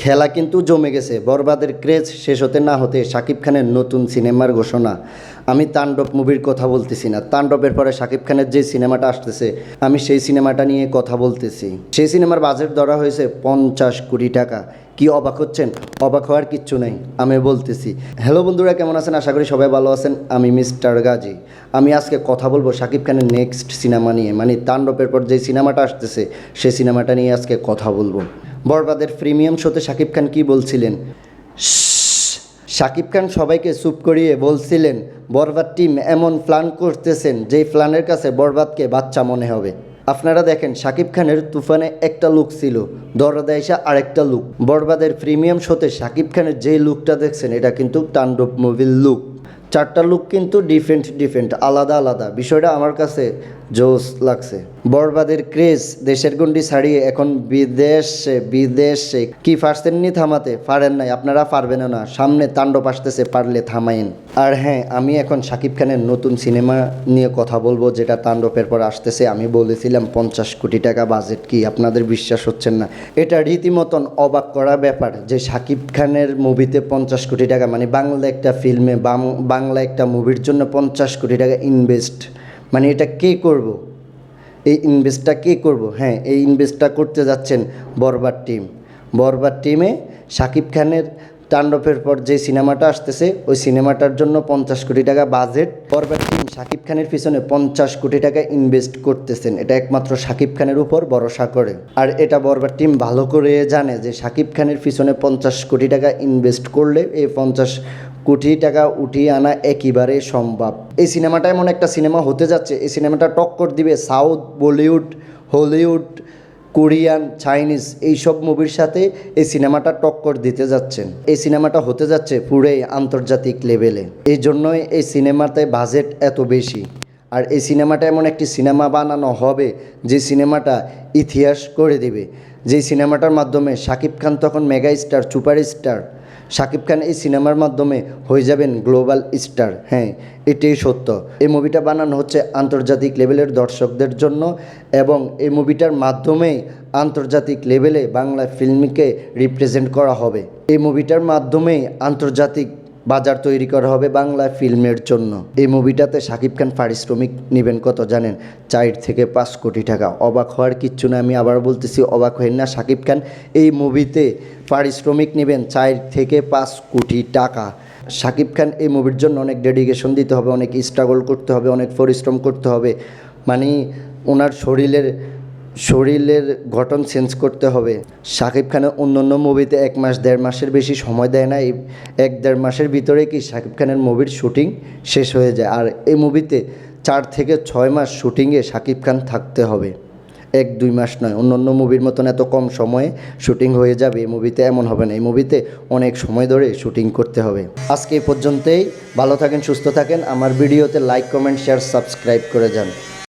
খেলা কিন্তু জমে গেছে। বরবাদের ক্রেজ শেষ হতে না হতে শাকিব খানের নতুন সিনেমার ঘোষণা। আমি তাণ্ডব মুভির কথা বলতেছি না, তাণ্ডবের পরে শাকিব খানের যে সিনেমাটা আসতেছে আমি সেই সিনেমাটা নিয়ে কথা বলতেছি। সেই সিনেমার বাজেট ধরা হয়েছে 50 কোটি টাকা। কি অবাক হচ্ছেন? অবাক হওয়ার কিচ্ছু নেই, আমি বলতেছি। হ্যালো বন্ধুরা, কেমন আছেন? আশা করি সবাই ভালো আছেন। আমি মিস্টার গাজী। আমি আজকে কথা বলবো শাকিব খানের নেক্সট সিনেমা নিয়ে, মানে তাণ্ডবের পর যে সিনেমাটা আসতেছে সেই সিনেমাটা নিয়ে আজকে কথা বলবো। বরবাদের প্রিমিয়াম শোতে শাকিব খান কি বলছিলেন? শাকিব খান সবাইকে চুপ করিয়ে বলছিলেন বরবাদ টিম এমন প্ল্যান করতেছেন যেই প্ল্যানের কাছে বরবাদকে বাচ্চা মনে হবে। আপনারা দেখেন, শাকিব খানের তুফানে একটা লুক ছিল, দরদা এসা আরেকটা লুক। বরবাদের প্রিমিয়াম শোতে শাকিব খানের যেই লুকটা দেখছেন এটা কিন্তু তাণ্ডব মুভির লুক। চারটা লুক কিন্তু ডিফারেন্ট, আলাদা আলাদা। বিষয়টা আমার কাছে জোস লাগছে। বরবাদের ক্রেজ দেশের গন্ডি ছাড়িয়ে এখন বিদেশে কি পারছেননি থামাতে? পারেন নাই, আপনারা পারবেন না। সামনে তাণ্ডব আসতেছে, পারলে থামাইন। আর হ্যাঁ, আমি এখন শাকিব খানের নতুন সিনেমা নিয়ে কথা বলবো, যেটা তাণ্ডবের পর আসতেছে। আমি বলেছিলাম 50 কোটি টাকা বাজেট, কি আপনাদের বিশ্বাস হচ্ছেন না? এটা রীতিমতন অবাক করা ব্যাপার যে শাকিব খানের মুভিতে 50 কোটি টাকা, মানে বাংলা একটা ফিল্মে বাংলা একটা মুভির জন্য 50 কোটি টাকা ইনভেস্ট, মানে এটা কে করব? এই ইনভেস্টটা কে করব? হ্যাঁ, এই ইনভেস্টটা করতে যাচ্ছেন বরবাদ টিম। বরবাদ টিমে শাকিব খানের তাণ্ডবের পর যে সিনেমাটা আসতেছে ওই সিনেমাটার জন্য 50 কোটি টাকা বাজেট। বরবাদ টিম শাকিব খানের পিছনে 50 কোটি টাকা ইনভেস্ট করতেছেন, এটা একমাত্র শাকিব খানের উপর ভরসা করে। আর এটা বরবাদ টিম ভালো করে জানে যে শাকিব খানের পিছনে 50 কোটি টাকা ইনভেস্ট করলে এই 50 কোটি টাকা উঠিয়ে আনা একেবারে সম্ভব। এই সিনেমাটা এমন একটা সিনেমা হতে যাচ্ছে, এই সিনেমাটা টক্কর দিবে south, Bollywood, Hollywood, Korean, Chinese এইসব মুভির সাথে এই সিনেমাটা টক্কর দিতে যাচ্ছেন। এই সিনেমাটা হতে যাচ্ছে পুরোই আন্তর্জাতিক লেভেলে। এই জন্যই এই সিনেমাতে বাজেট এত বেশি। আর এই সিনেমাটা এমন একটি সিনেমা বানানো হবে যে সিনেমাটা ইতিহাস করে দেবে। যেই সিনেমাটার মাধ্যমে শাকিব খান তখন mega star, superstar. Shakib Khan এই সিনেমার মাধ্যমে হয়ে যাবেন গ্লোবাল স্টার। হ্যাঁ, এটাই সত্য। এই মুভিটা বানানো হচ্ছে আন্তর্জাতিক লেভেলের দর্শকদের জন্য, এবং এই মুভিটার মাধ্যমেই আন্তর্জাতিক লেভেলে বাংলা ফিল্মকে রিপ্রেজেন্ট করা হবে। এই মুভিটার মাধ্যমেই আন্তর্জাতিক বাজার তৈরি করা হবে বাংলা ফিল্মের জন্য। এই মুভিটাতে শাকিব খান পারিশ্রমিক নেবেন কত জানেন? 4 থেকে 5 কোটি টাকা। অবাক হওয়ার কিচ্ছু না, আমি আবার বলতেছি, অবাক হবেন না। শাকিব খান এই মুভিতে পারিশ্রমিক নেবেন 4 থেকে 5 কোটি টাকা। শাকিব খান এই মুভির জন্য অনেক ডেডিকেশন দিতে হবে, অনেক স্ট্রাগল করতে হবে, অনেক পরিশ্রম করতে হবে। মানে ওনার শরীরের গঠন চেঞ্জ করতে হবে। শাকিব খানের অন্য মুভিতে 1 মাস 1.5 মাসের বেশি সময় দেয় না। এই 1-1.5 মাসের ভিতরে কি শাকিব খানের মুভির শুটিং শেষ হয়ে যায়। আর এই মুভিতে 4 থেকে 6 মাস শুটিংয়ে শাকিব খান থাকতে হবে, 1-2 মাস নয়। অন্য মুভির মতন এত কম সময়ে শুটিং হয়ে যাবে, এই মুভিতে এমন হবে না। এই মুভিতে অনেক সময় ধরে শুটিং করতে হবে। আজকে এই পর্যন্তই। ভালো থাকেন, সুস্থ থাকেন। আমার ভিডিওতে লাইক, কমেন্ট, শেয়ার, সাবস্ক্রাইব করে যান।